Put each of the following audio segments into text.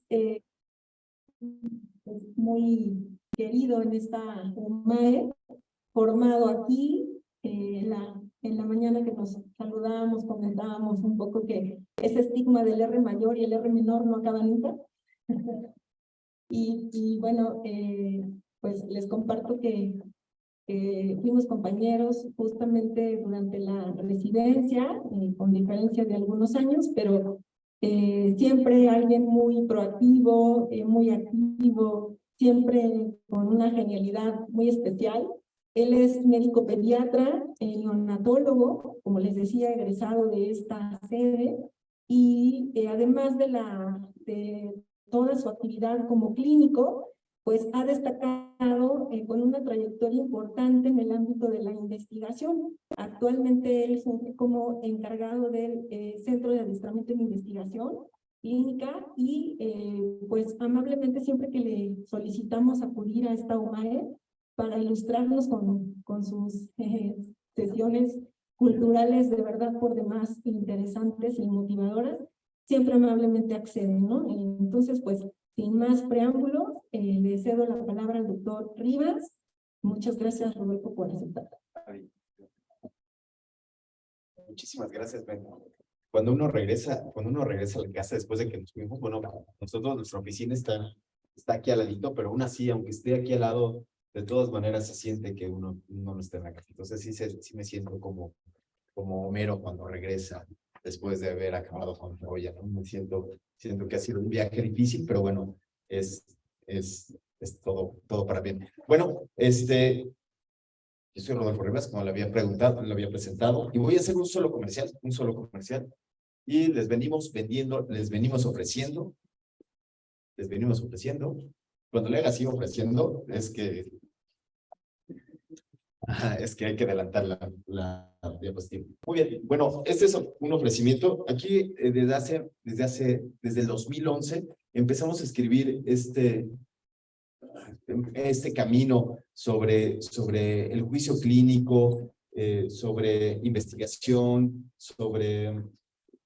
eh, muy querido en esta UMAE, formado aquí. En la mañana que nos saludábamos, comentábamos un poco que ese estigma del R mayor y el R menor no acaba nunca. Y bueno, pues les comparto que fuimos compañeros justamente durante la residencia, con diferencia de algunos años, pero siempre alguien muy proactivo, muy activo, siempre con una genialidad muy especial. Él es médico pediatra, neonatólogo, como les decía, egresado de esta sede, y además de toda su actividad como clínico, pues ha destacado con una trayectoria importante en el ámbito de la investigación. Actualmente él funge como encargado del Centro de Adiestramiento en Investigación Clínica y pues amablemente siempre que le solicitamos acudir a esta UMAE para ilustrarnos con sus sesiones culturales de verdad por demás interesantes y motivadoras, siempre amablemente acceden, ¿no? Entonces, pues, sin más preámbulos, le cedo la palabra al doctor Rivas. Muchas gracias, Roberto, por aceptar. Muchísimas gracias, Ben. Cuando uno regresa a la casa después de que nos fuimos, bueno, nosotros, nuestra oficina está aquí al ladito, pero aún así, aunque esté aquí al lado, de todas maneras se siente que uno no está en la casa. Entonces sí me siento como Homero cuando regresa después de haber acabado con Troya, ¿no? Siento que ha sido un viaje difícil, pero bueno, es todo para bien. Bueno, yo soy Rodolfo Rivas, como le había preguntado, le había presentado, y voy a hacer un solo comercial, y les venimos vendiendo, les venimos ofreciendo, cuando le haga así ofreciendo, es que hay que adelantar la diapositiva. Muy bien, bueno, este es un ofrecimiento. Aquí desde el 2011 empezamos a escribir este camino sobre el juicio clínico, sobre investigación, sobre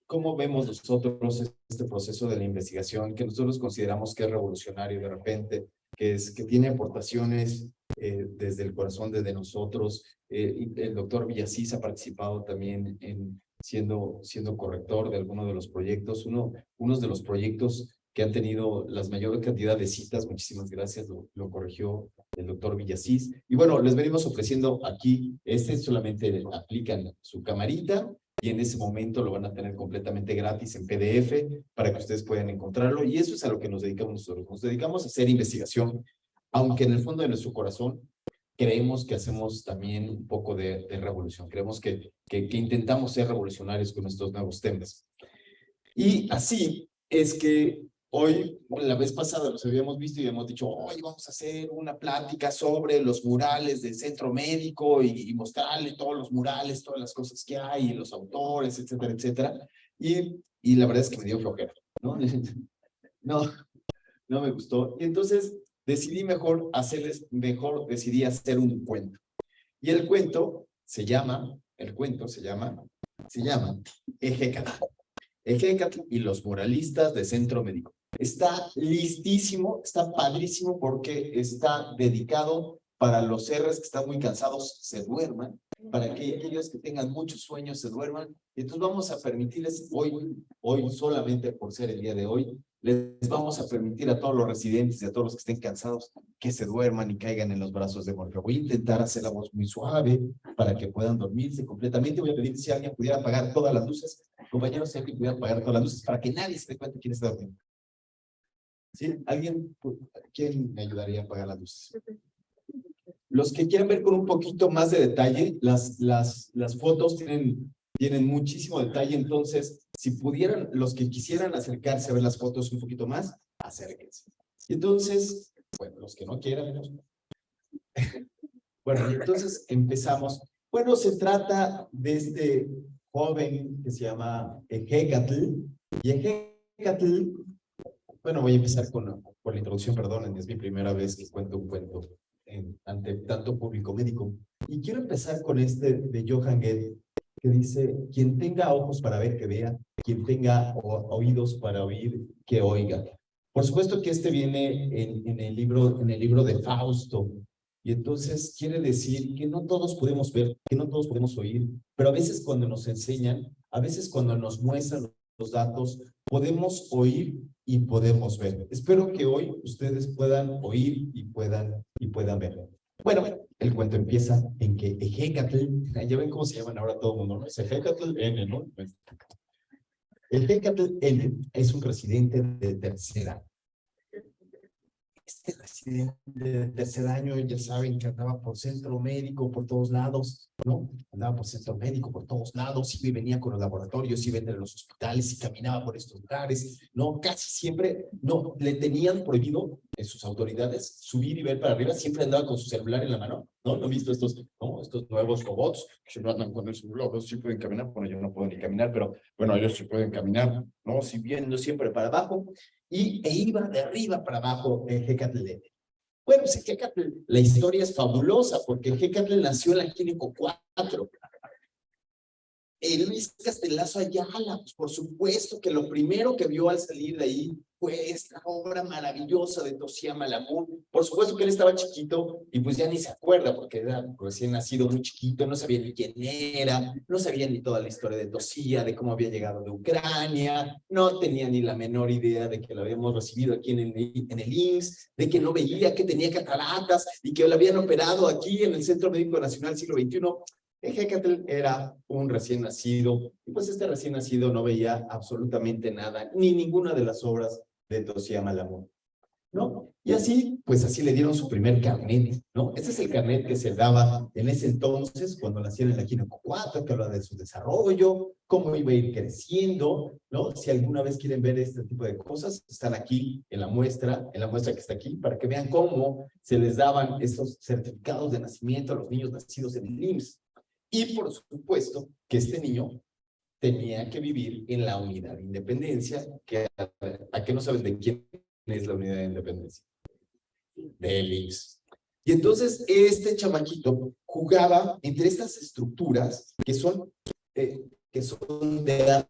cómo vemos nosotros este proceso de la investigación, que nosotros consideramos que es revolucionario de repente, que tiene aportaciones desde el corazón de nosotros. El doctor Villasís ha participado también siendo corrector de algunos de los proyectos. Unos de los proyectos que han tenido la mayor cantidad de citas, muchísimas gracias, lo corrigió el doctor Villasís. Y bueno, les venimos ofreciendo aquí, solamente aplican su camarita, y en ese momento lo van a tener completamente gratis en PDF para que ustedes puedan encontrarlo, y eso es a lo que nos dedicamos nosotros. Nos dedicamos a hacer investigación, aunque en el fondo de nuestro corazón creemos que hacemos también un poco de revolución. Creemos que intentamos ser revolucionarios con estos nuevos temas. Y así es que hoy, la vez pasada los habíamos visto y hemos dicho, hoy vamos a hacer una plática sobre los murales del centro médico y mostrarle todos los murales, todas las cosas que hay, los autores, etcétera, etcétera. Y la verdad es que me dio flojera, ¿no? No me gustó. Y entonces decidí decidí hacer un cuento. Y el cuento se llama Ejecatl. Ejecatl y los muralistas de Centro Médico. Está listísimo, está padrísimo porque está dedicado para los R's que están muy cansados, se duerman, para que aquellos que tengan muchos sueños se duerman. Entonces vamos a permitirles hoy solamente por ser el día de hoy, les vamos a permitir a todos los residentes y a todos los que estén cansados que se duerman y caigan en los brazos de Morfeo. Voy a intentar hacer la voz muy suave para que puedan dormirse completamente. Voy a pedir si alguien pudiera apagar todas las luces. Compañeros, si alguien pudiera apagar todas las luces para que nadie se dé cuenta quién está dormido. ¿Sí? ¿Quién me ayudaría a apagar las luces? Los que quieran ver con un poquito más de detalle, las fotos tienen muchísimo detalle, entonces, si pudieran, los que quisieran acercarse a ver las fotos un poquito más, acérquense. Entonces, bueno, los que no quieran, bueno, entonces empezamos. Bueno, se trata de este joven que se llama Ejecatl, y Ejecatl, bueno, voy a empezar con la introducción, perdonen, es mi primera vez que cuento un cuento ante tanto público médico. Y quiero empezar con de Johann Goethe, que dice, quien tenga ojos para ver, que vea, quien tenga oídos para oír, que oiga. Por supuesto que este viene en el libro de Fausto, y entonces quiere decir que no todos podemos ver, que no todos podemos oír, pero a veces cuando nos enseñan, a veces cuando nos muestran los datos, podemos oír y podemos ver. Espero que hoy ustedes puedan oír y puedan ver. Bueno, el cuento empieza en que Ejecatl, ya ven cómo se llaman ahora todo el mundo, ¿no? Es Ejecatl N, ¿no? Ejecatl N es un residente de tercera. Este residente de tercer año, ya saben que andaba por centro médico por todos lados, ¿no? Andaba por centro médico por todos lados, iba y venía con los laboratorios, iba entre los hospitales y caminaba por estos lugares, ¿no? Casi siempre, no, le tenían prohibido en sus autoridades subir y ver para arriba, siempre andaba con su celular en la mano, ¿no? ¿No han visto estos, no? Estos nuevos robots que siempre andan con el celular, sí pueden caminar, bueno, yo no puedo ni caminar, pero bueno, ellos sí pueden caminar, ¿no? Si viendo siempre para abajo, e iba de arriba para abajo Ejecatl. Bueno, pues Ejecatl, la historia es fabulosa porque Ejecatl nació en la Químico 4. Luis Castelazo Ayala, pues por supuesto que lo primero que vio al salir de ahí fue esta obra maravillosa de Tosía Malamud. Por supuesto que él estaba chiquito y pues ya ni se acuerda porque era recién nacido, muy chiquito, no sabía ni quién era, no sabía ni toda la historia de Tosía, de cómo había llegado de Ucrania, no tenía ni la menor idea de que lo habíamos recibido aquí en el IMSS, de que no veía, que tenía cataratas y que lo habían operado aquí en el Centro Médico Nacional Siglo XXI. Ejecatl era un recién nacido, y pues este recién nacido no veía absolutamente nada, ni ninguna de las obras de Tosía Malamud, ¿no? Y así, pues así le dieron su primer carnet, ¿no? Ese es el carnet que se daba en ese entonces, cuando nacieron en la Químico 4, que habla de su desarrollo, cómo iba a ir creciendo, ¿no? Si alguna vez quieren ver este tipo de cosas, están aquí en la muestra que está aquí, para que vean cómo se les daban estos certificados de nacimiento a los niños nacidos en el IMSS. Y por supuesto que este niño tenía que vivir en la unidad de independencia, que ¿a qué no saben de quién es la unidad de independencia? Del IMSS. Y entonces este chamaquito jugaba entre estas estructuras que son de arte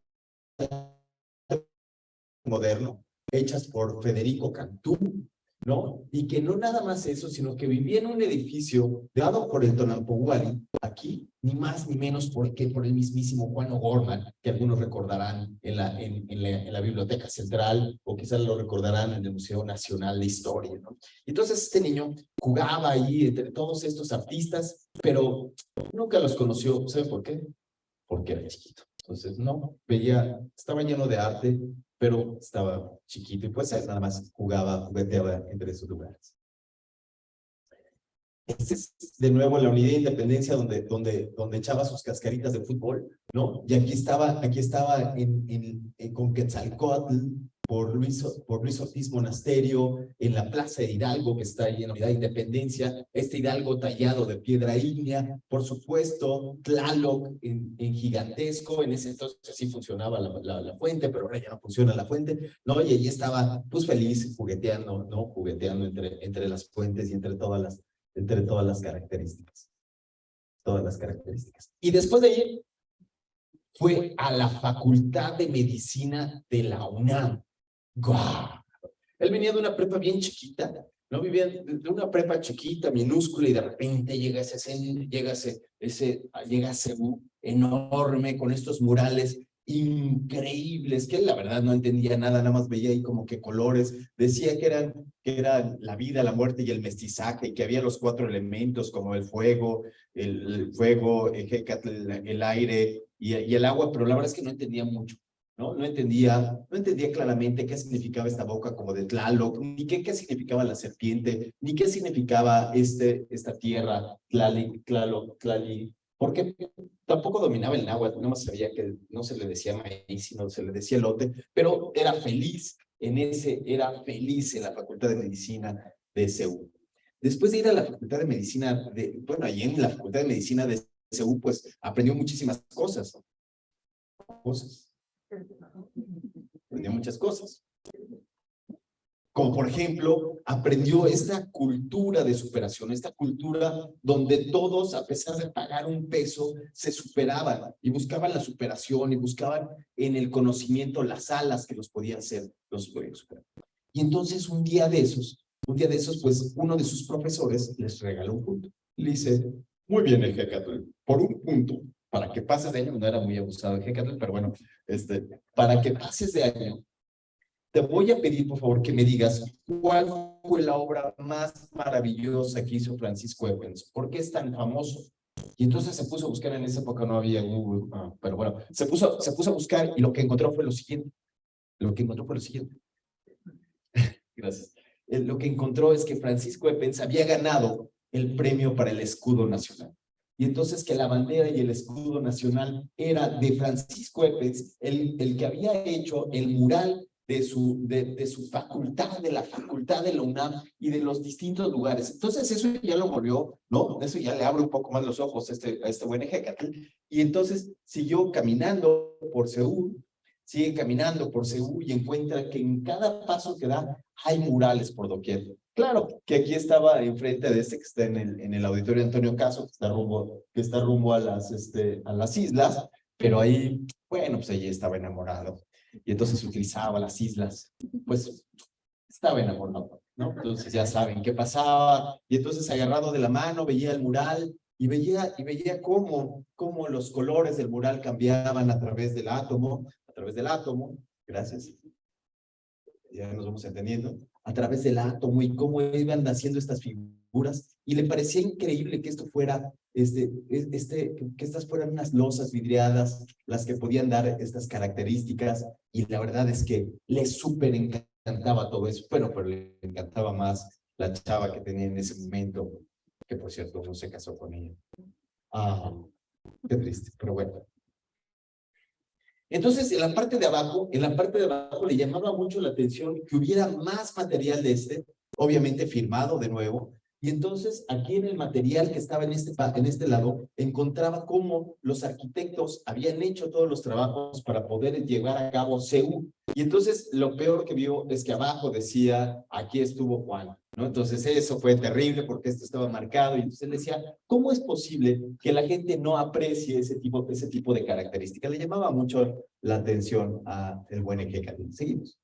moderno, hechas por Federico Cantú, ¿no? Y que no nada más eso, sino que vivía en un edificio dado por el Tonanpouali, aquí, ni más ni menos por el mismísimo Juan O'Gorman, que algunos recordarán en la Biblioteca Central, o quizás lo recordarán en el Museo Nacional de Historia, ¿no? Entonces este niño jugaba ahí entre todos estos artistas, pero nunca los conoció. ¿Sabe por qué? Porque era chiquito. Entonces, no, estaba lleno de arte, pero estaba chiquito y pues él nada más jugueteaba entre esos lugares. Este es de nuevo la unidad de independencia donde echaba sus cascaritas de fútbol, ¿no? Y aquí estaba con Quetzalcóatl, por Luis Ortiz Monasterio, en la Plaza de Hidalgo, que está ahí en la unidad de independencia, este Hidalgo tallado de piedra ígnea, por supuesto, Tlaloc en gigantesco, en ese entonces sí funcionaba la fuente, pero ahora ya no funciona la fuente, ¿no? Y allí estaba, pues feliz, jugueteando, ¿no? Jugueteando entre las fuentes y entre todas las características. Y después de ahí, fue a la Facultad de Medicina de la UNAM. ¡Guau! Él venía de una prepa bien chiquita, ¿no? Vivía de una prepa chiquita, minúscula, y de repente llega a CEU enorme, con estos murales increíbles, que él la verdad no entendía nada más veía ahí como que colores, decía que era la vida, la muerte y el mestizaje, y que había los 4 elementos como el fuego, el aire y el agua, pero la verdad es que no entendía mucho. No entendía claramente qué significaba esta boca como de Tlaloc, ni qué significaba la serpiente, ni qué significaba esta tierra, Tlaloc, porque tampoco dominaba el náhuatl, nada más sabía que no se le decía maíz, sino se le decía elote, pero era feliz en la Facultad de Medicina de CEU. Después de ir a la Facultad de Medicina, allí en la Facultad de Medicina de CEU, pues aprendió muchísimas cosas. Aprendió muchas cosas. Como por ejemplo, aprendió esta cultura de superación, esta cultura donde todos, a pesar de pagar un peso, se superaban y buscaban la superación y buscaban en el conocimiento las alas que los podían superar. Y entonces un día de esos, pues uno de sus profesores les regaló un punto. Le dice, muy bien el Hecatl, por un punto, para que pases de año, no era muy abusado el Hecatl, pero bueno, para que pases de año, te voy a pedir, por favor, que me digas cuál fue la obra más maravillosa que hizo Francisco Evans. ¿Por qué es tan famoso? Y entonces se puso a buscar, en esa época no había Google, pero bueno, se puso a buscar y lo que encontró fue lo siguiente. Gracias. Lo que encontró es que Francisco Evans había ganado el premio para el escudo nacional. Y entonces que la bandera y el escudo nacional era de Francisco Evans, el que había hecho el mural de su facultad, de la facultad de la UNAM y de los distintos lugares. Entonces eso ya lo volvió, ¿no? Eso ya le abre un poco más los ojos a este buen Hecatl. Y entonces siguió caminando por Seúl, y encuentra que en cada paso que da hay murales por doquier. Claro, que aquí estaba enfrente de que está en el auditorio Antonio Caso, que está rumbo a las islas, pero ahí, bueno, pues allí estaba enamorado. Y entonces utilizaba las islas, pues estaba enamorado, ¿no? Entonces ya saben qué pasaba. Y entonces agarrado de la mano veía el mural y veía cómo los colores del mural cambiaban a través del átomo, gracias, ya nos vamos entendiendo, a través del átomo y cómo iban naciendo estas figuras, y le parecía increíble que esto fuera, que estas fueran unas losas vidriadas, las que podían dar estas características, y la verdad es que le súper encantaba todo eso, bueno, pero le encantaba más la chava que tenía en ese momento, que por cierto no se casó con ella. Qué triste, pero bueno. Entonces, en la parte de abajo le llamaba mucho la atención que hubiera más material de obviamente firmado de nuevo, y entonces aquí en el material que estaba en este lado, encontraba cómo los arquitectos habían hecho todos los trabajos para poder llevar a cabo CEU, y entonces lo peor que vio es que abajo decía, aquí estuvo Juan, ¿no? Entonces eso fue terrible porque esto estaba marcado, y entonces él decía, ¿cómo es posible que la gente no aprecie ese tipo de características? Le llamaba mucho la atención a el buen Hecatl. Seguimos.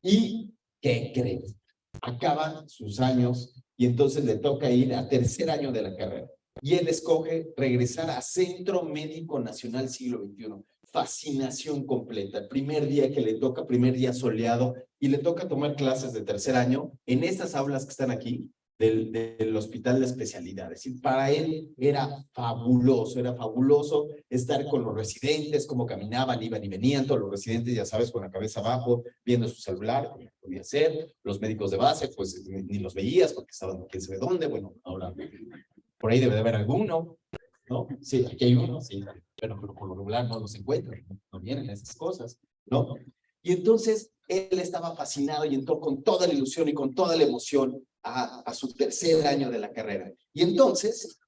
¿Y qué crees? Acaban sus años y entonces le toca ir a tercer año de la carrera. Y él escoge regresar a Centro Médico Nacional Siglo XXI. Fascinación completa. El primer día que le toca, primer día soleado, y le toca tomar clases de tercer año en estas aulas que están aquí, del hospital de especialidades. Y para él era fabuloso estar con los residentes, cómo caminaban, iban y venían, todos los residentes, ya sabes, con la cabeza abajo, viendo su celular, como podía ser, los médicos de base, pues ni los veías porque estaban quién sabe dónde, bueno, ahora por ahí debe de haber alguno, ¿no? Sí, aquí hay uno, sí, pero por lo regular no los encuentran, no vienen esas cosas, ¿no? Y entonces él estaba fascinado y entró con toda la ilusión y con toda la emoción a su tercer año de la carrera. Y entonces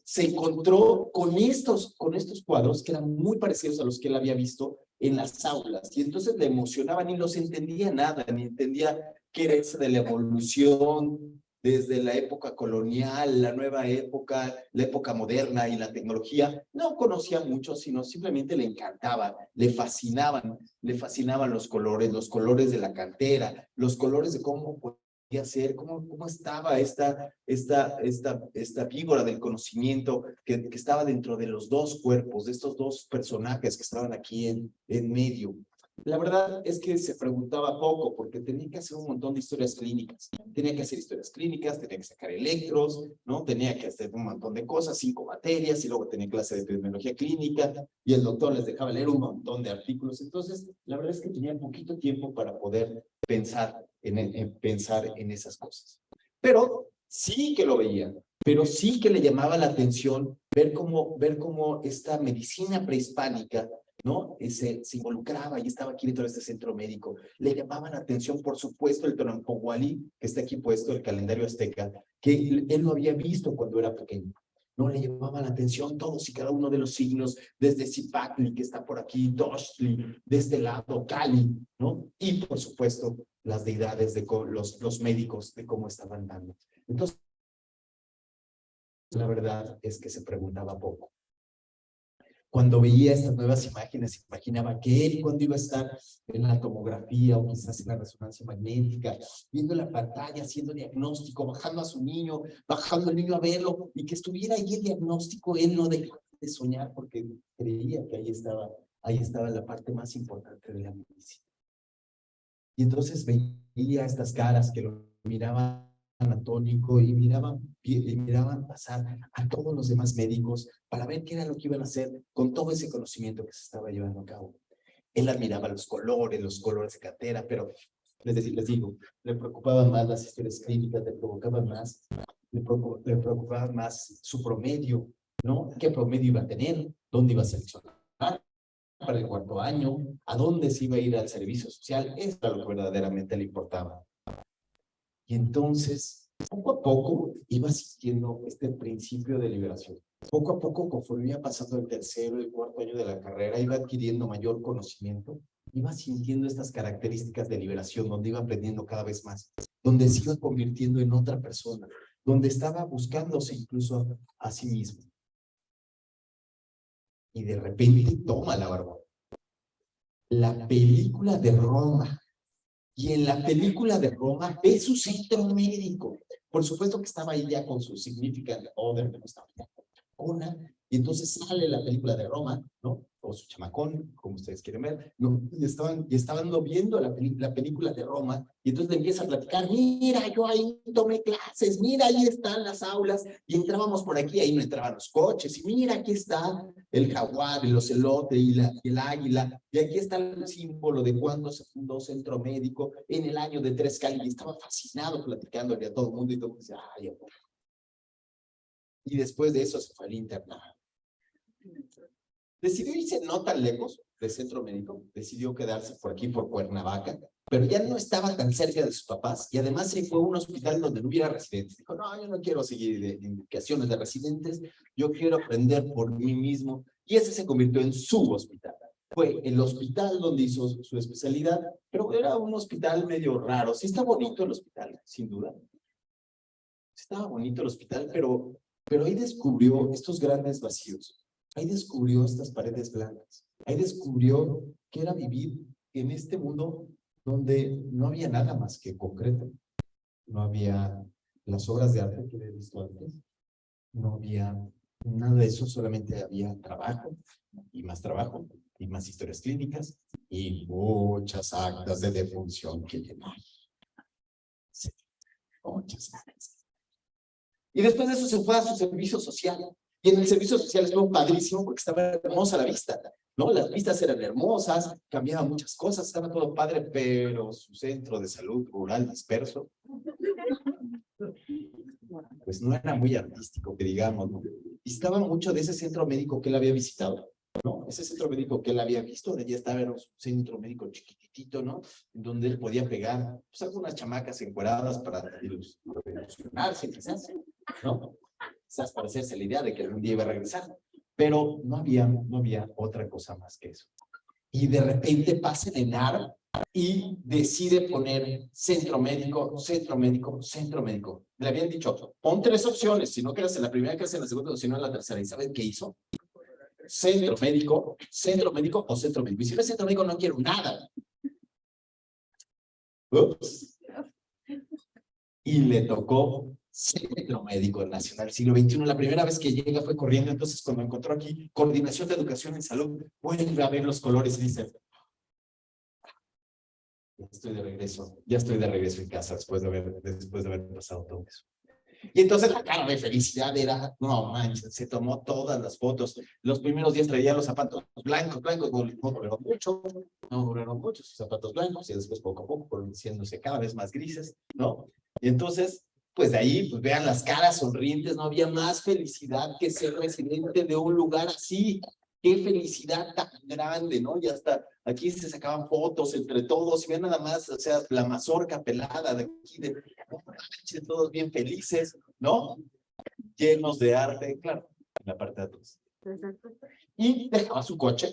se encontró con estos cuadros que eran muy parecidos a los que él había visto en las aulas. Y entonces le emocionaban y no se entendía nada, ni entendía qué era eso de la evolución desde la época colonial, la nueva época, la época moderna y la tecnología. No conocía mucho, sino simplemente le encantaba, le fascinaban los colores de la cantera, los colores de cómo hacer, cómo estaba esta víbora del conocimiento que estaba dentro de los dos cuerpos, de estos dos personajes que estaban aquí en medio. La verdad es que se preguntaba poco porque tenía que hacer un montón de historias clínicas. Tenía que hacer historias clínicas, tenía que sacar electros, ¿no? Tenía que hacer un montón de cosas, 5 materias, y luego tenía clase de epidemiología clínica, y el doctor les dejaba leer un montón de artículos. Entonces, la verdad es que tenía poquito tiempo para poder pensar en esas cosas. Pero sí que lo veía, pero sí que le llamaba la atención ver cómo esta medicina prehispánica, ¿no? Se involucraba y estaba aquí dentro de este centro médico. Le llamaba la atención, por supuesto, el Tonantzcoatl, que está aquí puesto, el calendario azteca, que él lo había visto cuando era pequeño. No le llamaba la atención todos y cada uno de los signos, desde Zipacli, que está por aquí, Doxtli, de este lado, Cali, ¿no? Y, por supuesto, las deidades de los médicos, de cómo estaban dando. Entonces, la verdad es que se preguntaba poco. Cuando veía estas nuevas imágenes, imaginaba que él cuando iba a estar en la tomografía o quizás en la resonancia magnética, viendo la pantalla, haciendo diagnóstico, bajando a su niño, bajando al niño a verlo, y que estuviera ahí el diagnóstico, él no dejaba de soñar porque creía que ahí estaba la parte más importante de la medicina. Y entonces veía estas caras que lo miraban atónico y miraban pasar a todos los demás médicos para ver qué era lo que iban a hacer con todo ese conocimiento que se estaba llevando a cabo. Él admiraba los colores de cartera, pero les digo, le preocupaban más las historias clínicas, le preocupaban más su promedio, ¿no? ¿Qué promedio iba a tener? ¿Dónde iba a seleccionar para el cuarto año? ¿A dónde se iba a ir al servicio social? Eso era lo que verdaderamente le importaba. Y entonces, poco a poco, iba sintiendo este principio de liberación. Poco a poco, conforme iba pasando el tercero y el cuarto año de la carrera, iba adquiriendo mayor conocimiento, iba sintiendo estas características de liberación, donde iba aprendiendo cada vez más, donde se iba convirtiendo en otra persona, donde estaba buscándose incluso a sí mismo. Y de repente toma la barba. La película de Roma. Y en la película de Roma ve su centro médico. Por supuesto que estaba ahí ya con su significant other, que no estaba ya con y entonces sale la película de Roma, ¿no? O su chamacón, como ustedes quieren ver, ¿no? Y estaban viendo la película de Roma, y entonces le empieza a platicar, mira, yo ahí tomé clases, mira, ahí están las aulas, y entrábamos por aquí, ahí no entraban los coches, y mira, aquí está el jaguar, el ocelote y el águila, y aquí está el símbolo de cuando se fundó Centro Médico en el año de Tres Cali, y estaba fascinado platicándole a todo el mundo, y todo el mundo dice, ay, amor. Y después de eso se fue al internado. Decidió irse no tan lejos del centro médico, decidió quedarse por aquí, por Cuernavaca, pero ya no estaba tan cerca de sus papás y además se fue a un hospital donde no hubiera residentes. Dijo, no, yo no quiero seguir de indicaciones de residentes, yo quiero aprender por mí mismo. Y ese se convirtió en su hospital. Fue el hospital donde hizo su especialidad, pero era un hospital medio raro. Sí está bonito el hospital, sin duda. Sí estaba bonito el hospital, pero ahí descubrió estos grandes vacíos. Ahí descubrió estas paredes blancas. Ahí descubrió que era vivir en este mundo donde no había nada más que concreto. No había las obras de arte que he visto antes. No había nada de eso, solamente había trabajo y más historias clínicas y muchas actas de defunción que llenar. Sí, muchas actas. Y después de eso se fue a su servicio social. Y en el servicio social estuvo padrísimo porque estaba hermosa la vista, ¿no? Las vistas eran hermosas, cambiaban muchas cosas, estaba todo padre, pero su centro de salud rural disperso, pues no era muy artístico, que digamos, ¿no? Y estaba mucho de ese centro médico que él había visitado, ¿no? Ese centro médico que él había visto, de allí estaba en un centro médico chiquitito, ¿no? Donde él podía pegar, pues, algunas chamacas encueradas para ilusionarse, quizás, ¿no? Quizás para hacerse la idea de que algún día iba a regresar, pero no había otra cosa más que eso. Y de repente pasa el ENAR y decide poner centro médico, centro médico, centro médico. Le habían dicho, pon 3 opciones, si no quedas en la primera, quedas en la segunda, o si no en la tercera. ¿Y saben qué hizo? Centro médico o centro médico. Y si no es centro médico, no quiero nada. Ups. Y le tocó Centro Médico Nacional Siglo XXI. La primera vez que llega fue corriendo, entonces cuando encontró aquí Coordinación de Educación en Salud, vuelve a ver los colores y dice, ya estoy de regreso en casa después de haber pasado todo eso. Y entonces la cara de felicidad era, no manches, se tomó todas las fotos. Los primeros días traía los zapatos blancos, no duraron mucho sus zapatos blancos, y después poco a poco fueron haciéndose cada vez más grises, ¿no? Y entonces, pues de ahí, pues vean las caras sonrientes, no había más felicidad que ser residente de un lugar así. Qué felicidad tan grande, ¿no? Y hasta aquí se sacaban fotos entre todos, y ven nada más, o sea, la mazorca pelada de aquí, de todos bien felices, ¿no? Llenos de arte, claro, en la parte de atrás. Y dejaba su coche,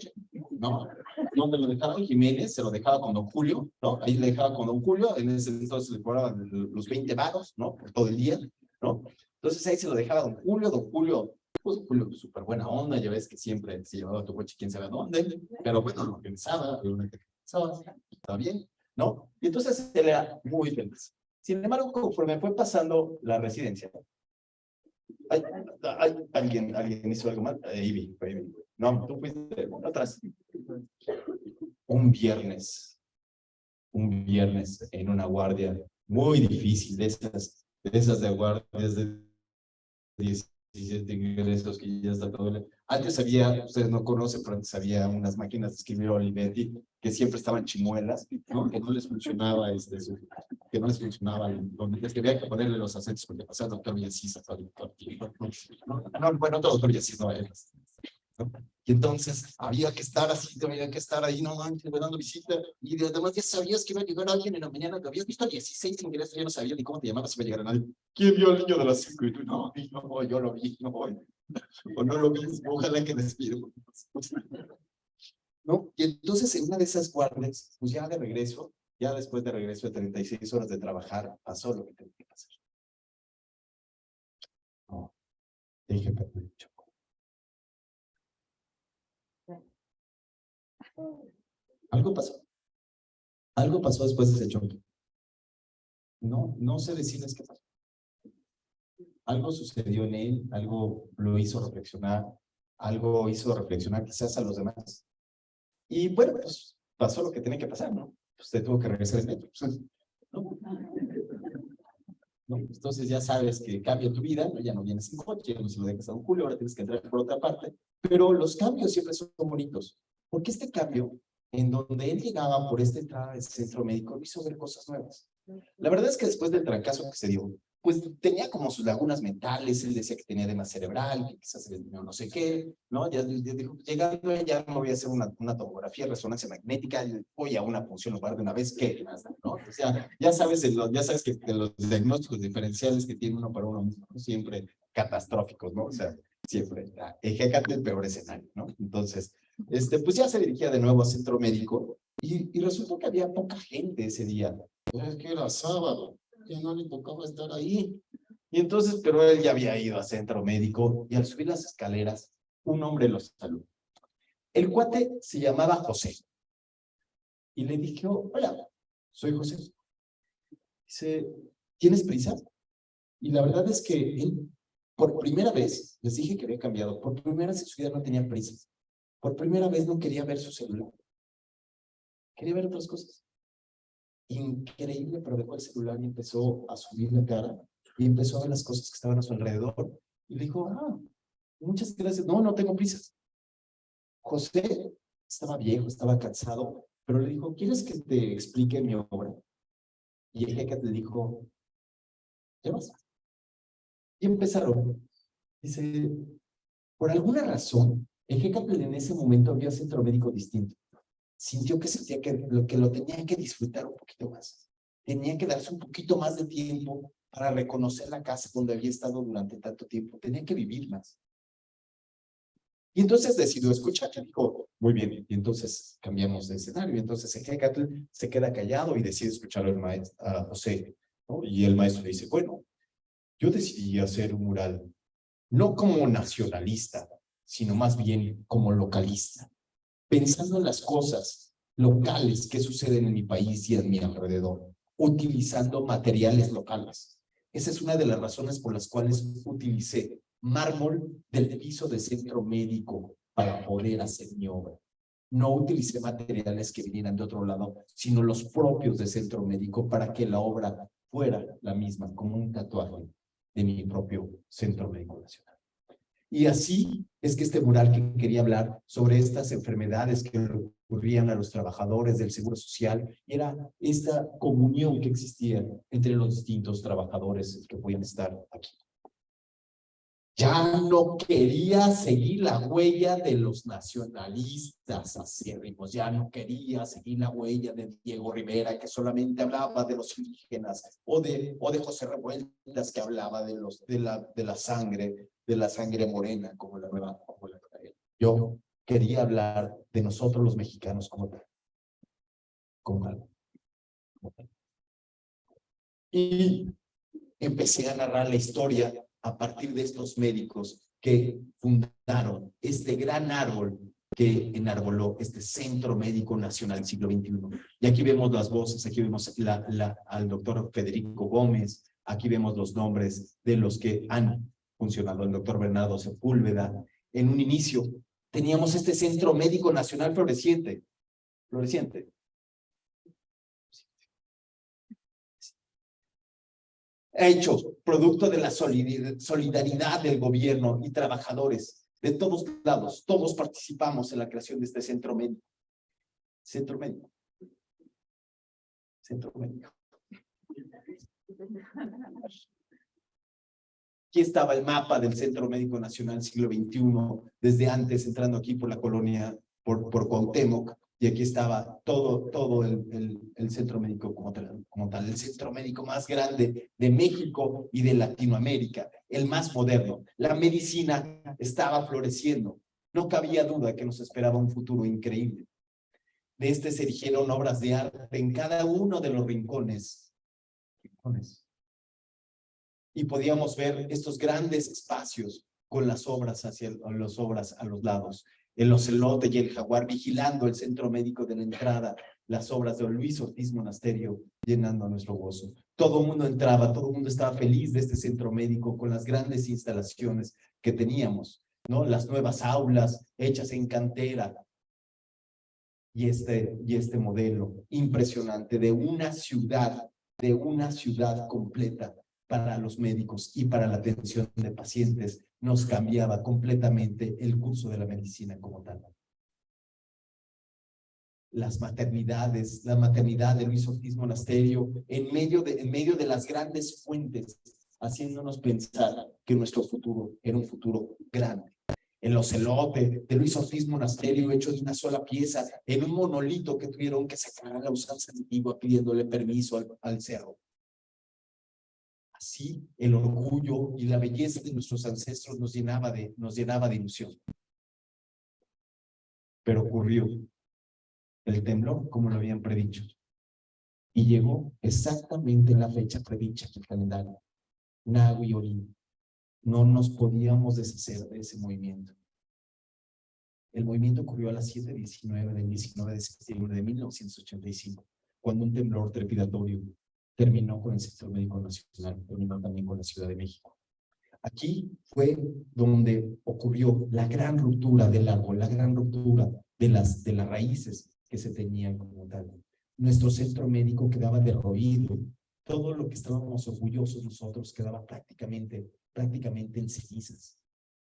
¿no? ¿Dónde lo dejaba? En Jiménez, se lo dejaba con don Julio, ¿no? Ahí le dejaba con don Julio, en ese entonces le cobraban los 20 varos, ¿no? Por todo el día, ¿no? Entonces ahí se lo dejaba don Julio pues Julio, súper buena onda, ya ves que siempre se llevaba tu coche quién sabe a dónde, pero bueno, lo organizaba, estaba bien, ¿no? Y entonces él era muy feliz. Sin embargo, conforme fue pasando la residencia, ¿alguien hizo algo mal? Ivy, fue Ivy. No, tú fuiste atrás. Un viernes en una guardia muy difícil, de esas de guardias de 17 ingresos que ya está todo. Antes había, ustedes no conocen, pero antes había unas máquinas de escribir Olivetti que siempre estaban chimuelas, ¿no? Que no les funcionaba que no les funcionaba, que había que ponerle los acentos porque pasaba el doctor Villasís, bueno, otro doctor Villasís, no, él. ¿No? Y entonces había que estar así, había que estar ahí, no manches, dando visita, y además ya sabías que iba a llegar alguien en la mañana, que habías visto 16 ingresos, ya no sabía ni cómo te llamabas, si iba a llegar a nadie. ¿Quién vio al niño de las 5? Y tú, no, yo lo vi, no voy. O no lo vi, ojalá que despido. ¿No? Y entonces en una de esas guardias, pues ya de regreso, ya después de regreso de 36 horas de trabajar, pasó lo que tenía que pasar. No, dije, algo pasó. Algo pasó después de ese choque. No sé decirles qué pasó. Algo sucedió en él, algo lo hizo reflexionar, algo hizo reflexionar quizás a los demás. Y bueno, pues pasó lo que tenía que pasar, ¿no? Usted tuvo que regresar al metro. ¿No? ¿No? Entonces ya sabes que cambia tu vida, ¿no? Ya no vienes en coche, ya no se lo dejas a un Julio, ahora tienes que entrar por otra parte. Pero los cambios siempre son bonitos. Porque este cambio, en donde él llegaba por esta entrada del centro médico, lo hizo ver cosas nuevas. La verdad es que después del trancazo que se dio, pues tenía como sus lagunas mentales, él decía que tenía edema cerebral, que quizás no sé qué, ¿no? Ya dijo, llegando ya no voy a hacer una tomografía, resonancia magnética, voy a una punción lugar de una vez, ¿qué más da, no? O sea, ya sabes que los diagnósticos diferenciales que tiene uno para uno mismo, ¿no? Siempre catastróficos, ¿no? O sea, siempre, ejécate el peor escenario, ¿no? Entonces, pues ya se dirigía de nuevo a centro médico y resultó que había poca gente ese día. Es que era sábado, ya no le tocaba estar ahí. Y entonces, pero él ya había ido a centro médico y al subir las escaleras, un hombre lo saludó. El cuate se llamaba José. Y le dije, hola, soy José. Dice, ¿tienes prisa? Y la verdad es que él, por primera vez, les dije que había cambiado, por primera vez en su vida no tenía prisa. Por primera vez no quería ver su celular. Quería ver otras cosas. Increíble, pero dejó el celular y empezó a subir la cara y empezó a ver las cosas que estaban a su alrededor y le dijo, muchas gracias, no tengo prisa. José estaba viejo, estaba cansado, pero le dijo, ¿quieres que te explique mi obra? Y el jeque le dijo, ¿qué vas? Y empezaron. Dice, por alguna razón, el jeque en ese momento había un centro médico distinto. Sintió que sentía que lo tenía que disfrutar un poquito más. Tenía que darse un poquito más de tiempo para reconocer la casa donde había estado durante tanto tiempo. Tenía que vivir más. Y entonces decidió escuchar. Dijo, muy bien, y entonces cambiamos de escenario. Y entonces Ejecatl se queda callado y decide escuchar al maestro, a José, ¿no? Y el maestro le dice, bueno, yo decidí hacer un mural, no como nacionalista, sino más bien como localista, pensando en las cosas locales que suceden en mi país y en mi alrededor, utilizando materiales locales. Esa es una de las razones por las cuales utilicé mármol del piso de centro médico para poder hacer mi obra. No utilicé materiales que vinieran de otro lado, sino los propios de centro médico para que la obra fuera la misma, como un tatuaje de mi propio centro médico nacional. Y así es que este mural que quería hablar sobre estas enfermedades que ocurrían a los trabajadores del Seguro Social, era esta comunión que existía entre los distintos trabajadores que podían estar aquí. Ya no quería seguir la huella de los nacionalistas acérrimos, ya no quería seguir la huella de Diego Rivera, que solamente hablaba de los indígenas, o de José Revueltas, que hablaba de la sangre morena, como la nueva. Yo quería hablar de nosotros los mexicanos como tal. Y empecé a narrar la historia a partir de estos médicos que fundaron este gran árbol que enarboló este Centro Médico Nacional Siglo XXI. Y aquí vemos las voces, aquí vemos al doctor Federico Gómez, aquí vemos los nombres de los que han funcionado, el doctor Bernardo Sepúlveda. En un inicio teníamos este Centro Médico Nacional floreciente. Hecho producto de la solidaridad del gobierno y trabajadores de todos lados. Todos participamos en la creación de este centro médico. Centro médico. Aquí estaba el mapa del Centro Médico Nacional Siglo XXI, desde antes, entrando aquí por la colonia, por Cuauhtémoc, y aquí estaba todo el centro médico como tal, el centro médico más grande de México y de Latinoamérica, el más moderno. La medicina estaba floreciendo. No cabía duda que nos esperaba un futuro increíble. De este se erigieron obras de arte en cada uno de los rincones. Y podíamos ver estos grandes espacios con las obras a los lados. El ocelote y el jaguar vigilando el centro médico de la entrada, las obras de Luis Ortiz Monasterio llenando nuestro gozo. Todo el mundo entraba, todo el mundo estaba feliz de este centro médico con las grandes instalaciones que teníamos, ¿no? Las nuevas aulas hechas en cantera y este modelo impresionante de una ciudad completa para los médicos y para la atención de pacientes. Nos cambiaba completamente el curso de la medicina como tal. Las maternidades, la maternidad de Luis Ortiz Monasterio, en medio de las grandes fuentes, haciéndonos pensar que nuestro futuro era un futuro grande. El ocelote de Luis Ortiz Monasterio, hecho de una sola pieza, en un monolito que tuvieron que sacar a la usanza antigua pidiéndole permiso al cerro. Así, el orgullo y la belleza de nuestros ancestros nos llenaba de ilusión. Pero ocurrió el temblor como lo habían predicho. Y llegó exactamente en la fecha predicha en el calendario. Nahua Orin. No nos podíamos deshacer de ese movimiento. El movimiento ocurrió a las 7:19 del 19 de septiembre de 1985, cuando un temblor trepidatorio terminó con el Centro Médico Nacional, terminó también con la Ciudad de México. Aquí fue donde ocurrió la gran ruptura del árbol, la gran ruptura de las raíces que se tenían como tal. Nuestro centro médico quedaba derruido. Todo lo que estábamos orgullosos nosotros quedaba prácticamente en cenizas.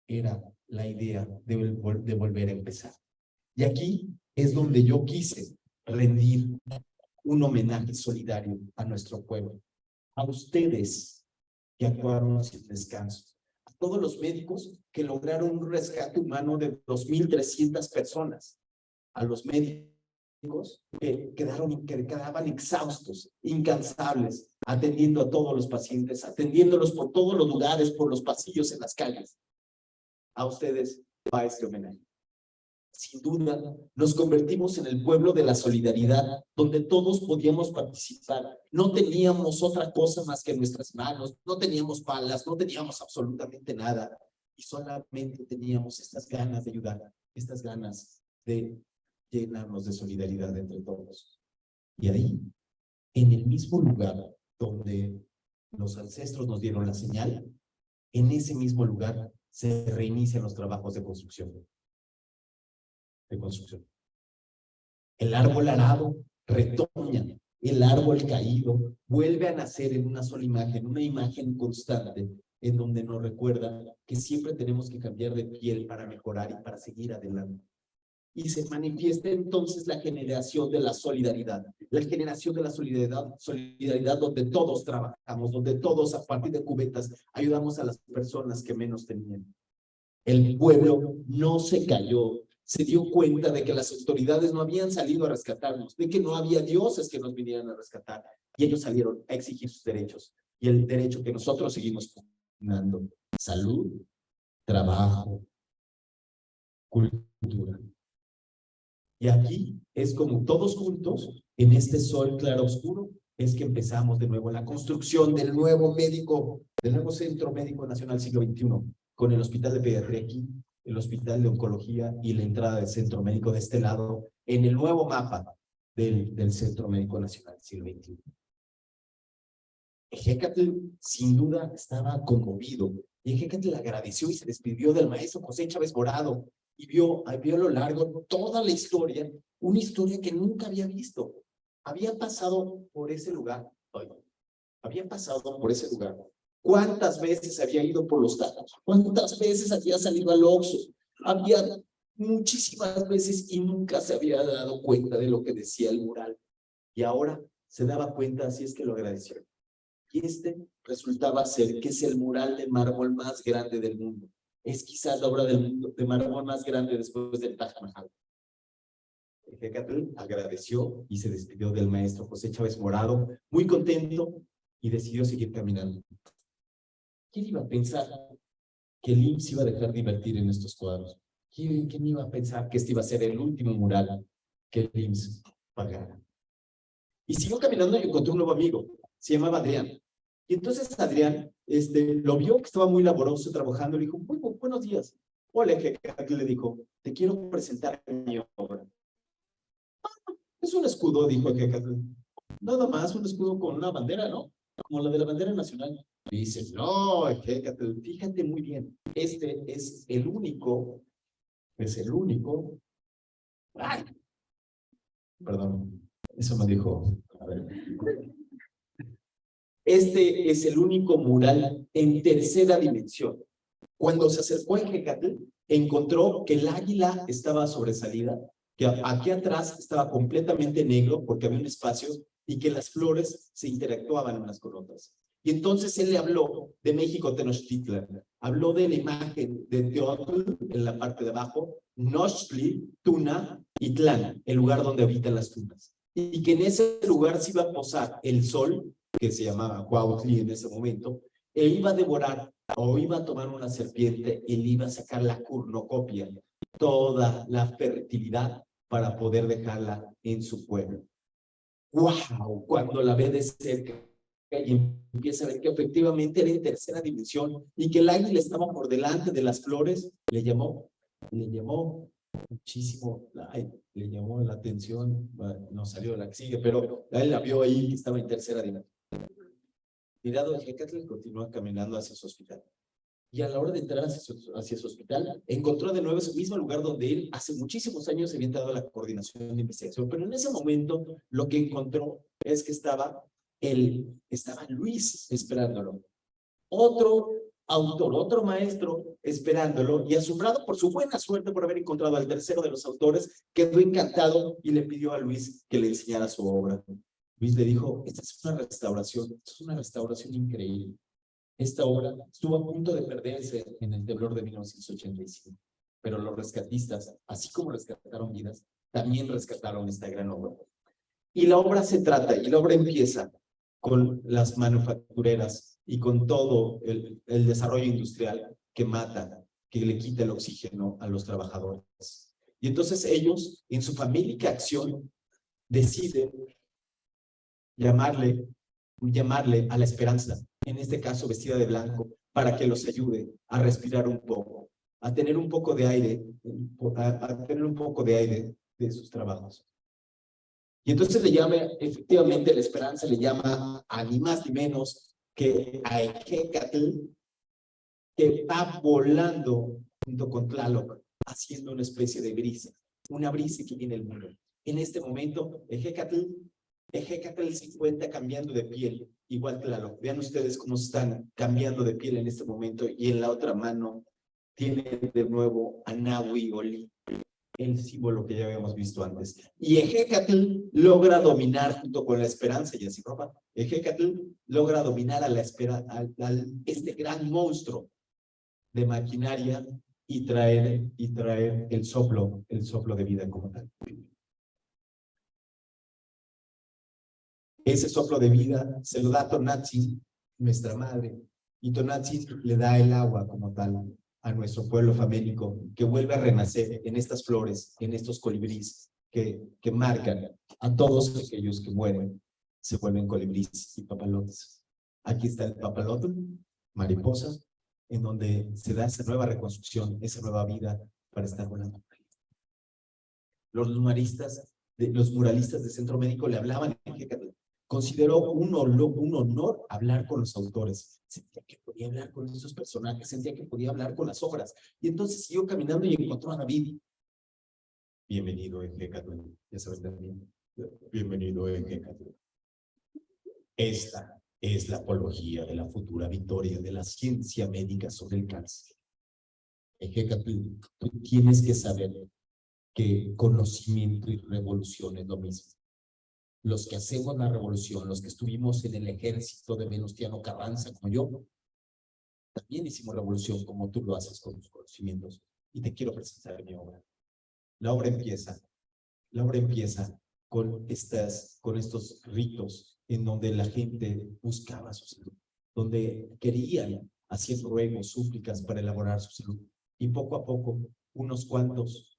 Era la idea de volver a empezar. Y aquí es donde yo quise rendir un homenaje solidario a nuestro pueblo, a ustedes que actuaron sin descanso, a todos los médicos que lograron un rescate humano de 2,300 personas, a los médicos que quedaban exhaustos, incansables, atendiendo a todos los pacientes, atendiéndolos por todos los lugares, por los pasillos, en las calles. A ustedes va este homenaje. Sin duda, nos convertimos en el pueblo de la solidaridad, donde todos podíamos participar. No teníamos otra cosa más que nuestras manos, no teníamos balas, no teníamos absolutamente nada. Y solamente teníamos estas ganas de ayudar, estas ganas de llenarnos de solidaridad entre todos. Y ahí, en el mismo lugar donde los ancestros nos dieron la señal, en ese mismo lugar se reinician los trabajos de construcción. El árbol arado retoña, el árbol caído vuelve a nacer en una sola imagen, una imagen constante, en donde nos recuerda que siempre tenemos que cambiar de piel para mejorar y para seguir adelante. Y se manifiesta entonces la generación de la solidaridad donde todos trabajamos, donde todos a partir de cubetas ayudamos a las personas que menos tenían. El pueblo no se cayó, se dio cuenta de que las autoridades no habían salido a rescatarnos, de que no había dioses que nos vinieran a rescatar, y ellos salieron a exigir sus derechos, y el derecho que nosotros seguimos pugnando: salud, trabajo, cultura. Y aquí es como todos juntos, en este sol claro oscuro, es que empezamos de nuevo la construcción del nuevo Centro Médico Nacional Siglo XXI. con el hospital de pediatría aquí, el hospital de oncología y la entrada del centro médico de este lado, en el nuevo mapa del Centro Médico Nacional del siglo XXI. Ejecatl, sin duda, estaba conmovido. Y Ejecatl le agradeció y se despidió del maestro José Chávez Morado y vio a lo largo toda la historia, una historia que nunca había visto. Había pasado por ese lugar. Había pasado por ese lugar. ¿Cuántas veces había ido por los tacos? ¿Cuántas veces había salido al Oxxo? Había muchísimas veces y nunca se había dado cuenta de lo que decía el mural. Y ahora se daba cuenta, así es que lo agradeció. Y resultaba ser que es el mural de mármol más grande del mundo. Es quizás la obra de mármol más grande después del Taj Mahal. Ejecatl agradeció y se despidió del maestro José Chávez Morado, muy contento, y decidió seguir caminando. ¿Quién iba a pensar que el IMSS iba a dejar de invertir en estos cuadros? ¿Quién iba a pensar que este iba a ser el último mural que el IMSS pagara? Y siguió caminando y encontró un nuevo amigo, se llamaba Adrián. Y entonces Adrián lo vio que estaba muy laboroso trabajando, le dijo, muy buenos días. Hola, Ejecatl, le dijo, te quiero presentar mi obra. Es un escudo, dijo Ejecatl. Nada más, un escudo con una bandera, ¿no? Como la de la bandera nacional. Y dice, no, Ejecatl, fíjate muy bien, este es el único, ¡ay! Perdón, eso me dijo, a ver. Este es el único mural en tercera dimensión. Cuando se acercó a Ejecatl, encontró que el águila estaba sobresalida, que aquí atrás estaba completamente negro porque había un espacio y que las flores se interactuaban unas con otras. Y entonces él le habló de México Tenochtitlan, habló de la imagen de Teotl en la parte de abajo, Nochtli, Tuna y Tlán, el lugar donde habitan las tunas. Y que en ese lugar se iba a posar el sol, que se llamaba Cuautli en ese momento, e iba a devorar o iba a tomar una serpiente y le iba a sacar la cornucopia, toda la fertilidad para poder dejarla en su pueblo. ¡Wow! Cuando la ve de cerca y empieza a ver que efectivamente era en tercera dimensión y que el águila estaba por delante de las flores, le llamó muchísimo, le llamó la atención, no salió la que sigue, pero él la vio ahí que estaba en tercera dimensión. Mirado a Ejecatl, continúa caminando hacia su hospital. Y a la hora de entrar hacia su hospital, encontró de nuevo ese mismo lugar donde él hace muchísimos años se había entrado a la coordinación de investigación. Pero en ese momento lo que encontró es que estaba Luis esperándolo. Otro autor, otro maestro esperándolo y asombrado por su buena suerte por haber encontrado al tercero de los autores, quedó encantado y le pidió a Luis que le enseñara su obra. Luis le dijo, esta es una restauración increíble. Esta obra estuvo a punto de perderse en el temblor de 1985, pero los rescatistas, así como rescataron vidas, también rescataron esta gran obra. Y la obra empieza con las manufactureras y con todo el desarrollo industrial que mata, que le quita el oxígeno a los trabajadores. Y entonces ellos, en su famélica acción, deciden llamarle a la esperanza, en este caso vestida de blanco, para que los ayude a respirar un poco, a tener un poco de aire, de sus trabajos. Y entonces le llama, efectivamente, la esperanza le llama a ni más ni menos que a Ejecatl, que va volando junto con Tlaloc, haciendo una especie de brisa, una brisa que viene el mundo. En este momento, Ejecatl se encuentra cambiando de piel, igual que Tlaloc. Vean ustedes cómo están cambiando de piel en este momento, y en la otra mano tiene de nuevo a Nahui Oli, el símbolo que ya habíamos visto antes. Y Ejecatl logra dominar junto con la esperanza, y así roba. Ejecatl logra dominar a este gran monstruo de maquinaria y traer el soplo de vida como tal. Ese soplo de vida se lo da Tonantzin, nuestra madre, y Tonantzin le da el agua como tal a nuestro pueblo famélico, que vuelve a renacer en estas flores, en estos colibríes que marcan a todos aquellos que mueren, se vuelven colibríes y papalotes. Aquí está el papalote, mariposa, en donde se da esa nueva reconstrucción, esa nueva vida para estar volando. Los muralistas de Centro Médico le hablaban en Ejecatl. Consideró un honor hablar con los autores. Sentía que podía hablar con esos personajes, sentía que podía hablar con las obras. Y entonces siguió caminando y encontró a David. Bienvenido, Ejecatl. Ya sabes también. Bienvenido, Ejecatl. Esta es la apología de la futura victoria de la ciencia médica sobre el cáncer. Ejecatl, tú tienes que saber que conocimiento y revolución es lo mismo. Los que hacemos la revolución, los que estuvimos en el ejército de Venustiano Carranza, como yo, también hicimos revolución como tú lo haces con tus conocimientos. Y te quiero presentar mi obra. La obra empieza con estos ritos en donde la gente buscaba su salud, donde querían, hacían ruegos, súplicas para elaborar su salud. Y poco a poco, unos cuantos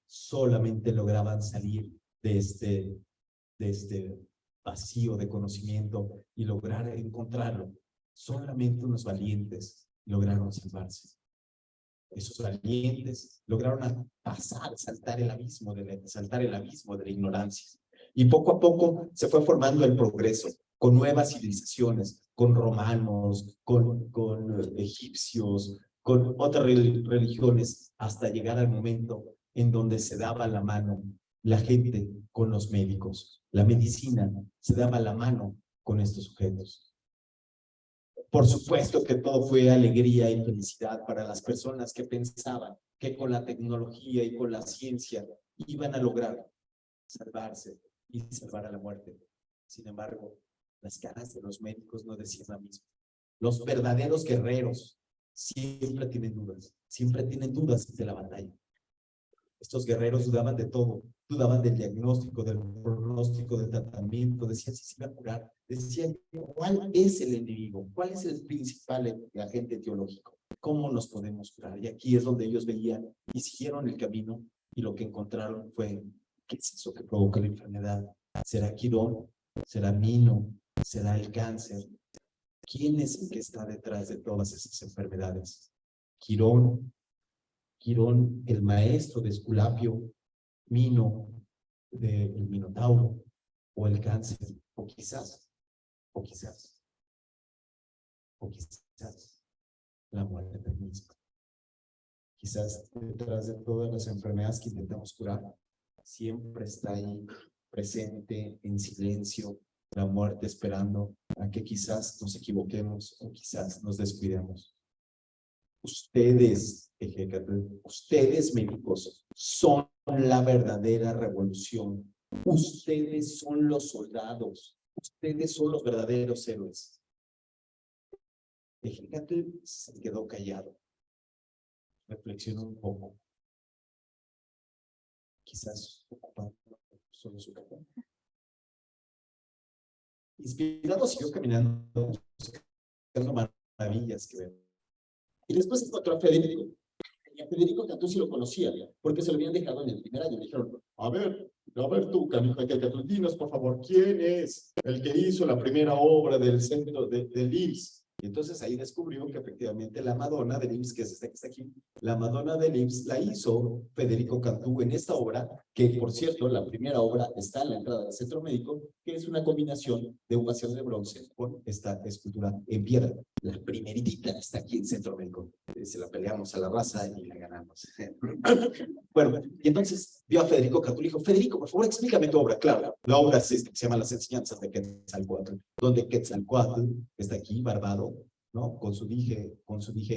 solamente lograban salir de este vacío de conocimiento y lograr encontrarlo. Solamente unos valientes lograron salvarse. Esos valientes lograron saltar el abismo de la ignorancia. Y poco a poco se fue formando el progreso, con nuevas civilizaciones, con romanos, con egipcios, con otras religiones, hasta llegar al momento en donde se daba la mano la gente con los médicos. La medicina se daba la mano con estos sujetos. Por supuesto que todo fue alegría y felicidad para las personas que pensaban que con la tecnología y con la ciencia iban a lograr salvarse y salvar a la muerte. Sin embargo, las caras de los médicos no decían lo mismo. Los verdaderos guerreros siempre tienen dudas de la batalla. Estos guerreros dudaban de todo, dudaban del diagnóstico, del pronóstico, del tratamiento, decían si se iba a curar, decían cuál es el enemigo, cuál es el principal agente etiológico, cómo nos podemos curar. Y aquí es donde ellos veían y siguieron el camino y lo que encontraron fue, ¿qué es eso que provoca la enfermedad? ¿Será Quirón? ¿Será Mino? ¿Será el cáncer? ¿Quién es el que está detrás de todas esas enfermedades? Quirón, el maestro de Esculapio, Mino, el Minotauro, o el cáncer, o quizás la muerte misma. Quizás detrás de todas las enfermedades que intentamos curar, siempre está ahí presente, en silencio, la muerte esperando a que quizás nos equivoquemos o quizás nos descuidemos. Ustedes, ustedes médicos, son la verdadera revolución. Ustedes son los soldados. Ustedes son los verdaderos héroes. Ejecatl se quedó callado. Reflexionó un poco. Quizás ocupando solo su capa. Inspirado siguió caminando, buscando maravillas que ver. Y después encontró a Federico. Y a Federico Cantú sí lo conocía, porque se lo habían dejado en el primer año. Le dijeron, a ver tú, canijo de Cantú, dinos por favor, ¿quién es el que hizo la primera obra del centro del IMSS? Y entonces ahí descubrió que efectivamente la Madonna del IMSS, que es esta que está aquí, la Madonna del IMSS la hizo Federico Cantú en esta obra, que por cierto, la primera obra está en la entrada del Centro Médico, que es una combinación de un vacío de bronce con esta escultura en piedra. La primeritita está aquí en Centro Médico. Se la peleamos a la raza y la ganamos. Bueno, y entonces vio a Federico Cantú y dijo, Federico, por favor, explícame tu obra. Claro, la obra es esta, que se llama Las Enseñanzas de Quetzalcóatl, donde Quetzalcóatl está aquí, barbado, ¿no? Con su dije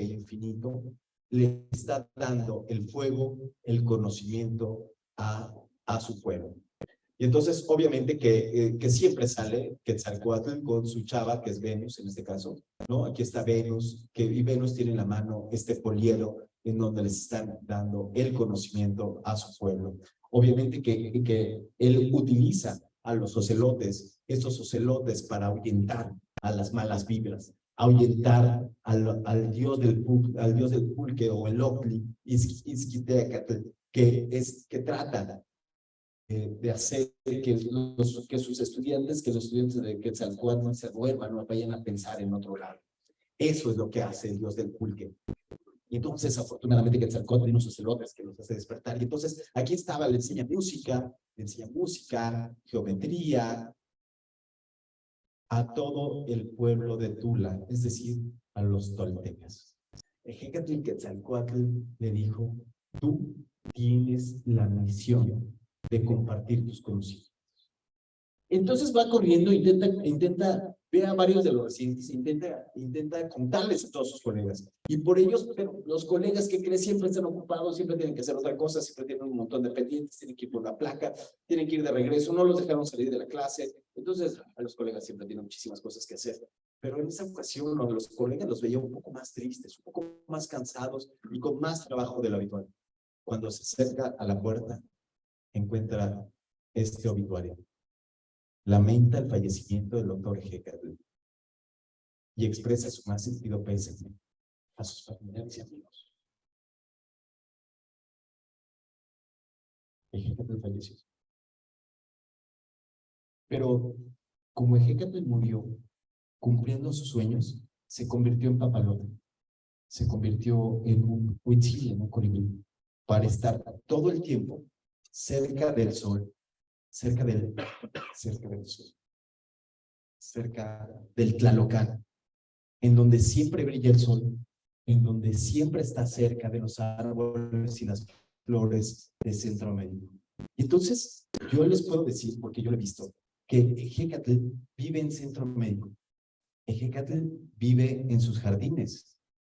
infinito, le está dando el fuego, el conocimiento a su pueblo. Y entonces, obviamente, que siempre sale Quetzalcóatl con su chava, que es Venus en este caso, ¿no? Aquí está Venus, y Venus tiene en la mano este poliero en donde les están dando el conocimiento a su pueblo. Obviamente que él utiliza a los ocelotes, estos ocelotes para ahuyentar a las malas vibras, ahuyentar al dios del pulque o el ocli, Izquitecatl, que trata de hacer que los estudiantes de Quetzalcóatl no se duerman, no vayan a pensar en otro lado. Eso es lo que hace el dios del pulque. Y entonces, afortunadamente, Quetzalcóatl tiene unos ocelotes que los hace despertar. Y entonces, aquí estaba, le enseña música, geometría, a todo el pueblo de Tula, es decir, a los toltecas. Ejecatl Quetzalcóatl le dijo, tú tienes la misión de compartir tus conocimientos. Entonces va corriendo, ve a varios de los residentes, intenta contarles a todos sus colegas. Y por ellos, pero los colegas que creen siempre están ocupados, siempre tienen que hacer otra cosa, siempre tienen un montón de pendientes, tienen que ir por la placa, tienen que ir de regreso, no los dejaron salir de la clase. Entonces, a los colegas siempre tienen muchísimas cosas que hacer. Pero en esa ocasión, a los colegas los veía un poco más tristes, un poco más cansados y con más trabajo de lo habitual. Cuando se acerca a la puerta, encuentra este obituario. Lamenta el fallecimiento del doctor Ejecatl y expresa su más sentido pésame a sus familiares y amigos. Ejecatl falleció. Pero como Ejecatl murió cumpliendo sus sueños, se convirtió en papalote, se convirtió en un huitzil, en un colibrí, para estar todo el tiempo cerca del sol, cerca del sol, cerca del Tlalocan, en donde siempre brilla el sol, en donde siempre está cerca de los árboles y las flores de Centroamérica. Y entonces, yo les puedo decir, porque yo lo he visto, que Ejecatl vive en Centroamérica. Ejecatl vive en sus jardines.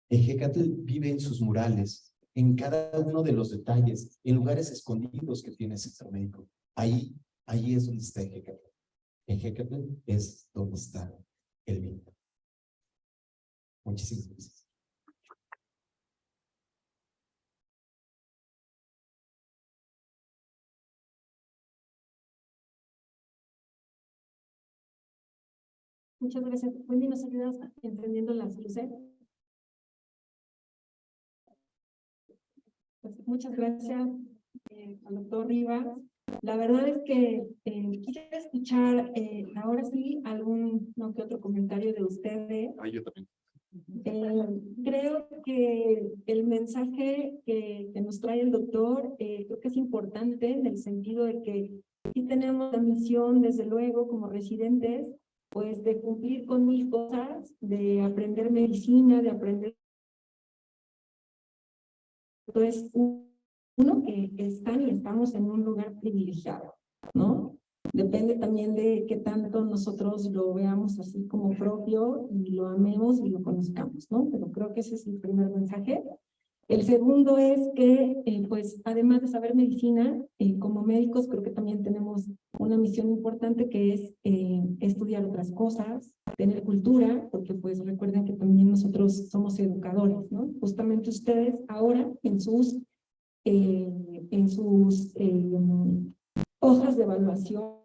Ejecatl vive en sus murales, en cada uno de los detalles, en lugares escondidos que tiene Centroamérica. Ahí es donde está Ejecatl. Ejecatl es donde está el viento. Muchísimas gracias. Muchas gracias. Wendy, ¿nos ayudas entendiendo las luces? Pues muchas gracias al doctor Rivas. La verdad es que quisiera escuchar ahora sí algún que otro comentario de ustedes. Yo también. Creo que el mensaje que nos trae el doctor creo que es importante en el sentido de que sí tenemos la misión, desde luego, como residentes, pues de cumplir con 1000 cosas, de aprender medicina, de aprender. Entonces, uno, que están y estamos en un lugar privilegiado, ¿no? Depende también de qué tanto nosotros lo veamos así como propio y lo amemos y lo conozcamos, ¿no? Pero creo que ese es el primer mensaje. El segundo es que, pues, además de saber medicina, como médicos creo que también tenemos una misión importante que es estudiar otras cosas, tener cultura, porque pues recuerden que también nosotros somos educadores, ¿no? Justamente ustedes ahora en sus hojas de evaluación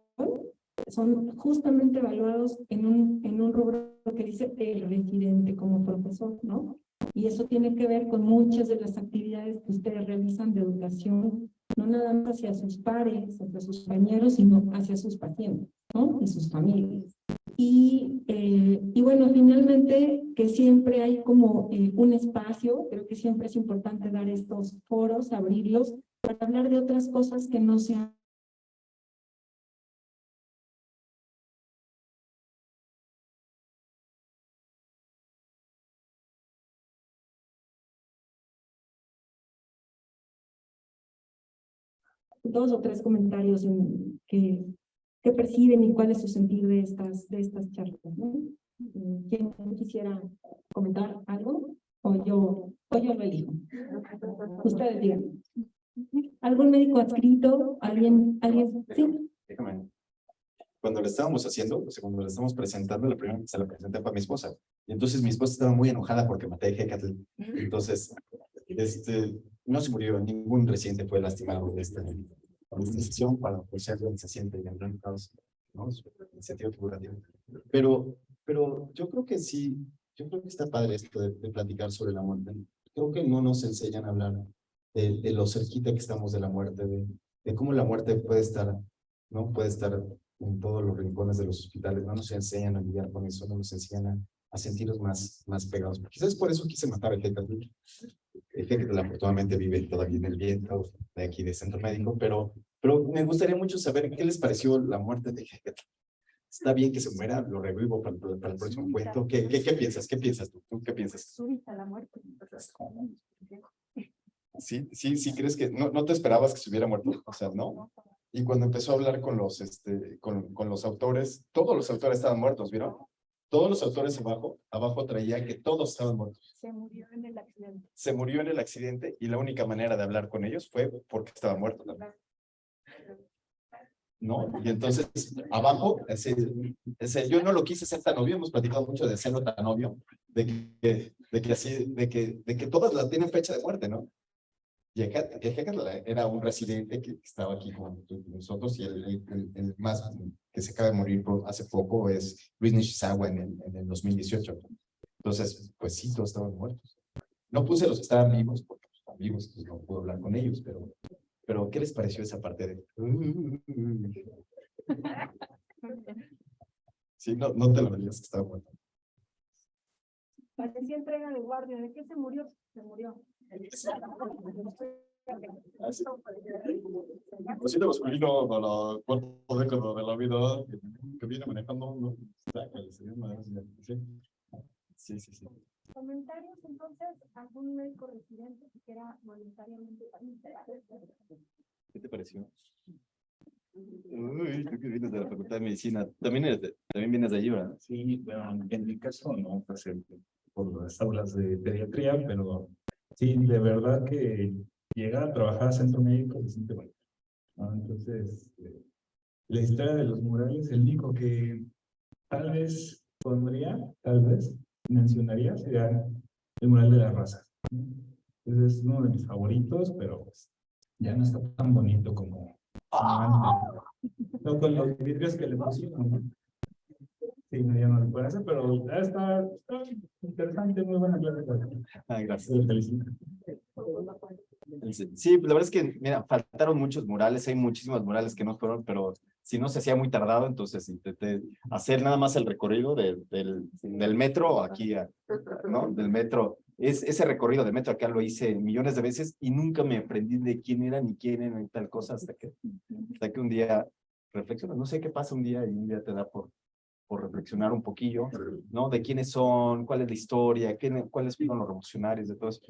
son justamente evaluados en un rubro que dice el residente como profesor, ¿no? Y eso tiene que ver con muchas de las actividades que ustedes realizan de educación, no nada más hacia sus pares, hacia sus compañeros, sino hacia sus pacientes, ¿no? Y sus familias. Y bueno, finalmente, que siempre hay como un espacio, creo que siempre es importante dar estos foros, abrirlos, para hablar de otras cosas que no sean dos o tres comentarios que perciben y cuál es su sentir de estas charlas, ¿no? ¿Quién quisiera comentar algo? O yo lo elijo. Ustedes digan. ¿Algún médico adscrito? ¿Alguien? Sí. Déjame. Cuando lo estábamos haciendo, o sea, cuando lo estábamos presentando, la primera vez que se la presenté fue a mi esposa. Y entonces mi esposa estaba muy enojada porque maté a Ejecatl. Entonces, no se murió, ningún residente fue lastimado de esta sesión para ser se siente en el caos, ¿no? En sentido figurativo. Pero yo creo que sí, yo creo que está padre esto de platicar sobre la muerte. Creo que no nos enseñan a hablar de lo cerquita que estamos de la muerte, de cómo la muerte puede estar, ¿no? Puede estar en todos los rincones de los hospitales. No nos enseñan a lidiar con eso, no nos enseñan a sentiros más pegados. Quizás por eso quise matar a Hecatl. Hecatl afortunadamente vive todavía en el viento de aquí de Centro Médico, pero me gustaría mucho saber qué les pareció la muerte de Hecatl. Está bien que se muera, lo revivo para el próximo cuento. ¿Qué piensas? ¿Qué piensas tú? ¿Tú qué piensas? Súbita la muerte. Sí, crees que no te esperabas que se hubiera muerto, o sea, ¿no? Y cuando empezó a hablar con los, con los autores, todos los autores estaban muertos, ¿vieron? Todos los autores abajo traían que todos estaban muertos. Se murió en el accidente. Se murió en el accidente y la única manera de hablar con ellos fue porque estaba muerto también. ¿No? Y entonces, abajo, yo no lo quise ser tan obvio, hemos platicado mucho de hacerlo tan obvio, de que todas la tienen fecha de muerte, ¿no? Y Hecatl era un residente que estaba aquí con nosotros y el más que se acaba de morir hace poco es Luis Nishizawa en el 2018. Entonces, pues sí, todos estaban muertos. No puse los que estaban vivos, porque están vivos, entonces no puedo hablar con ellos, pero ¿qué les pareció esa parte de? Sí, no te lo digas que estaba muerto. Parecía entrega de guardia. ¿De qué se murió? Se murió. Cosita masculino para la cuarta década de la vida que viene manejando, ¿no? Sí. Comentarios, entonces, algún médico residente que era voluntariamente ¿Qué te pareció? Uy, tú que vienes de la Facultad de Medicina, también vienes de allí, ¿verdad? Sí, bueno, en mi caso no pasé por las aulas de pediatría, pero sí, de verdad que llegar a trabajar a centro médico se siente bueno, ¿no? Entonces, la historia de los murales, el único que tal vez mencionaría, sería el mural de la raza, ¿no? Ese es uno de mis favoritos, pero pues, ya no está tan bonito como antes. No, con los vidrios que le pusieron, ¿no? Sí, no, ya no lo pueden hacer, pero está interesante, muy buena clase. Gracias. Los felicito. Sí, la verdad es que, mira, faltaron muchos murales, hay muchísimos murales que no fueron, pero si no se hacía muy tardado, entonces intenté hacer nada más el recorrido del metro aquí, ¿no? Del metro. Ese recorrido de metro acá lo hice millones de veces y nunca me aprendí de quién era ni tal cosa hasta que un día reflexionas. No sé qué pasa un día y un día te da por reflexionar un poquillo, ¿no? De quiénes son, cuál es la historia, cuáles fueron los revolucionarios de todo eso,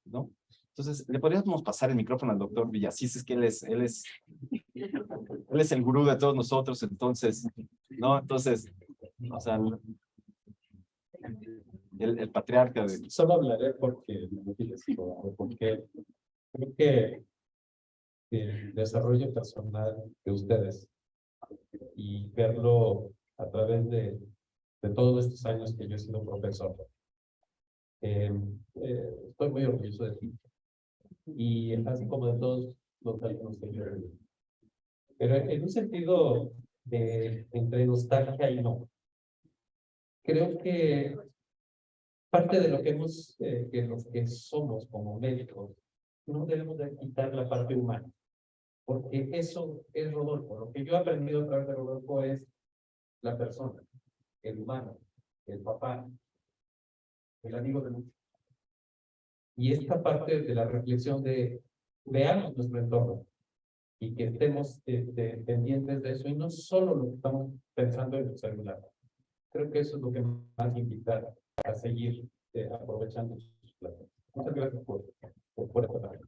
¿no? Entonces, le podríamos pasar el micrófono al doctor Villasís, es que él es el gurú de todos nosotros, entonces, ¿no? Entonces, o sea, el patriarca de... Solo hablaré porque creo que el desarrollo personal de ustedes y verlo a través de todos estos años que yo he sido profesor, estoy muy orgulloso de ti y así como de todos los alumnos que yo he tenido. Pero en un sentido de entre nostalgia y no, creo que parte de lo que los que somos como médicos, no debemos de quitar la parte humana, porque eso es Rodolfo. Lo que yo he aprendido a través de Rodolfo es la persona, el humano, el papá, el amigo de muchos. Y esta parte de la reflexión de veamos nuestro entorno y que estemos pendientes de eso y no solo lo que estamos pensando en el celular. Creo que eso es lo que más invitar a seguir aprovechando sus planes. Muchas gracias por esta tarde.